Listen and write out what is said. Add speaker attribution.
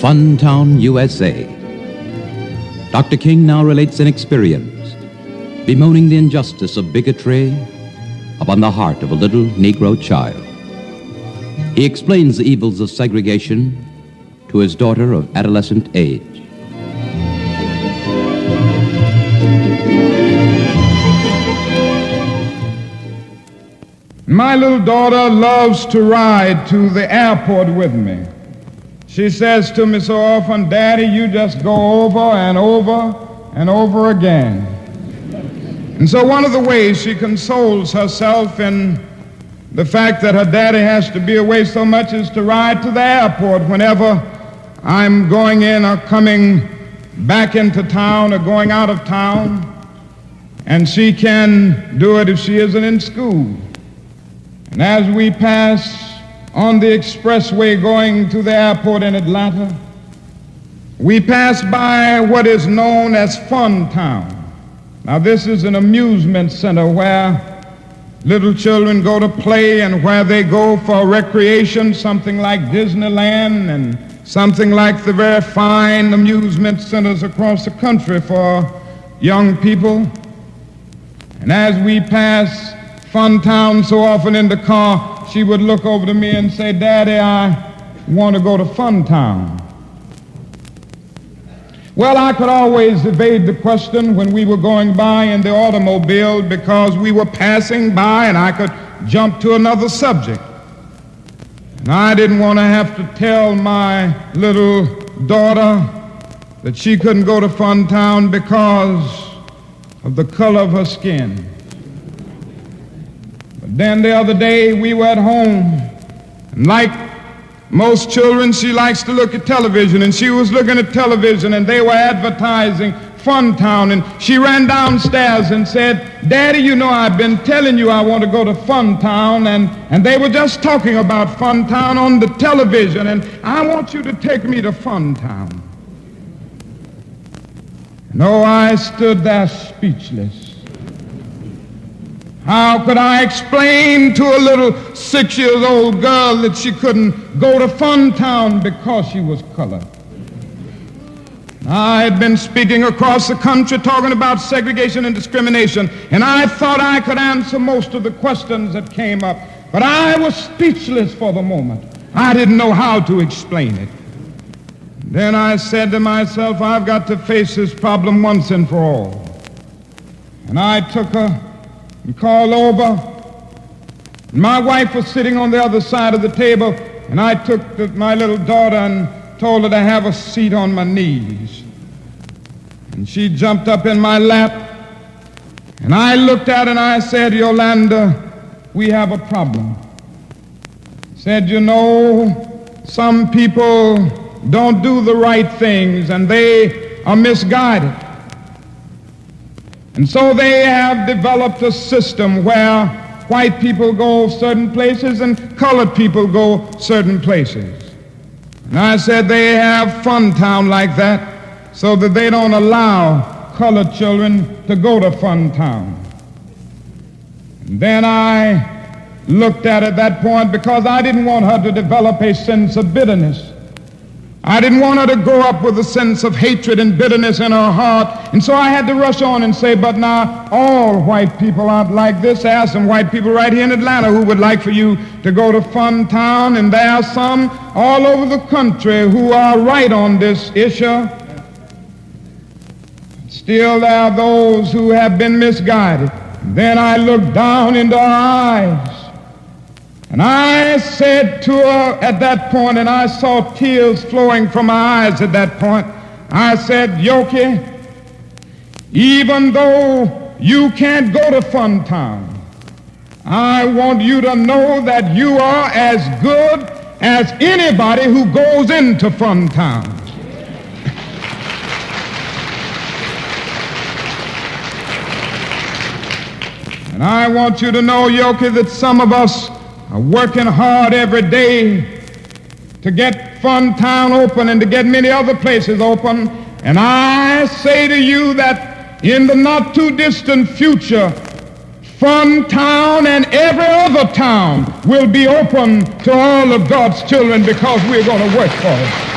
Speaker 1: Funtown, USA. Dr. King now relates an experience bemoaning the injustice of bigotry upon the heart of a little Negro child. He explains the evils of segregation to his daughter of adolescent age.
Speaker 2: My little daughter loves to ride to the airport with me. She says to me so often, "Daddy, you just go over and over and over again." And so one of the ways she consoles herself in the fact that her daddy has to be away so much is to ride to the airport whenever I'm going in or coming back into town or going out of town. And she can do it if she isn't in school. And as we pass on the expressway going to the airport in Atlanta, we pass by what is known as Funtown. Now, this is an amusement center where little children go to play and where they go for recreation, something like Disneyland and something like the very fine amusement centers across the country for young people. And as we pass Funtown so often in the car, she would look over to me and say, "Daddy, I want to go to Funtown." Well, I could always evade the question when we were going by in the automobile because we were passing by and I could jump to another subject. And I didn't want to have to tell my little daughter that she couldn't go to Funtown because of the color of her skin. But then the other day we were at home, and like most children, she likes to look at television, and she was looking at television and they were advertising Funtown, and she ran downstairs and said, "Daddy, you know I've been telling you I want to go to Funtown, and they were just talking about Funtown on the television, and I want you to take me to Funtown." No, I stood there speechless. How could I explain to a little 6-year-old girl that she couldn't go to Funtown because she was colored? I had been speaking across the country talking about segregation and discrimination, and I thought I could answer most of the questions that came up, but I was speechless for the moment. I didn't know how to explain it. Then I said to myself, I've got to face this problem once and for all. And I took her and called over. My wife was sitting on the other side of the table, and I took my little daughter and told her to have a seat on my knees. And she jumped up in my lap, and I looked at her and I said, "Yolanda, we have a problem." Said, "You know, some people don't do the right things and they are misguided. And so they have developed a system where white people go certain places and colored people go certain places." And I said they have Funtown like that so that they don't allow colored children to go to Funtown. And then I looked at her at that point because I didn't want her to develop a sense of bitterness. I didn't want her to grow up with a sense of hatred and bitterness in her heart. And so I had to rush on and say, "But now all white people aren't like this. There are some white people right here in Atlanta who would like for you to go to Funtown, and there are some all over the country who are right on this issue. Still, there are those who have been misguided." And then I looked down into her eyes, and I said to her at that point, and I saw tears flowing from her eyes at that point, I said, "Yoki, even though you can't go to Funtown, I want you to know that you are as good as anybody who goes into Funtown." And I want you to know, Yoki, that some of us are working hard every day to get Funtown open and to get many other places open. And I say to you that in the not too distant future, Funtown and every other town will be open to all of God's children because we're going to work for it.